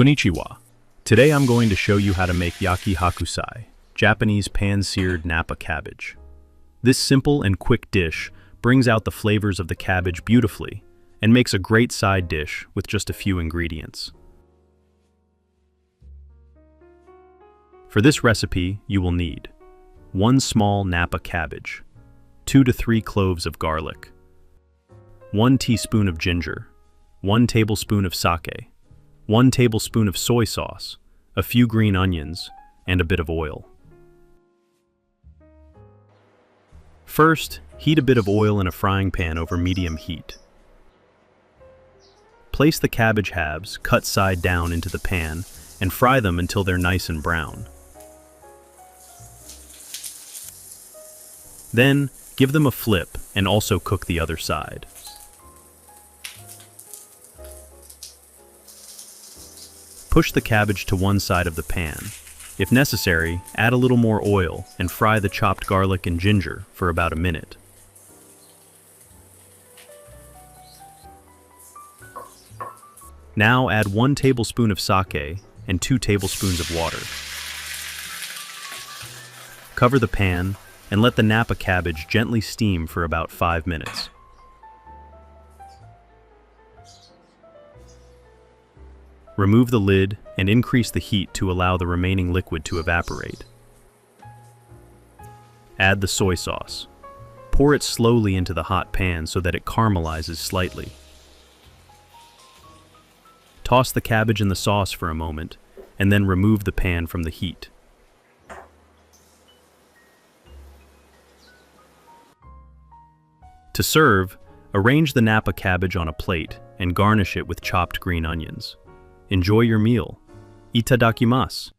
Konnichiwa. Today I'm going to show you how to make Yaki Hakusai, Japanese pan-seared Napa cabbage. This simple and quick dish brings out the flavors of the cabbage beautifully and makes a great side dish with just a few ingredients. For this recipe, you will need 1 small Napa cabbage, 2 to 3 cloves of garlic, 1 teaspoon of ginger, 1 tablespoon of sake, 1 tablespoon of soy sauce, a few green onions, and a bit of oil. First, heat a bit of oil in a frying pan over medium heat. Place the cabbage halves, cut side down, into the pan and fry them until they're nice and brown. Then, give them a flip and also cook the other side. Push the cabbage to one side of the pan. If necessary, add a little more oil and fry the chopped garlic and ginger for about a minute. Now add 1 tablespoon of sake and 2 tablespoons of water. Cover the pan and let the Napa cabbage gently steam for about 5 minutes. Remove the lid and increase the heat to allow the remaining liquid to evaporate. Add the soy sauce. Pour it slowly into the hot pan so that it caramelizes slightly. Toss the cabbage in the sauce for a moment and then remove the pan from the heat. To serve, arrange the Napa cabbage on a plate and garnish it with chopped green onions. Enjoy your meal. Itadakimasu.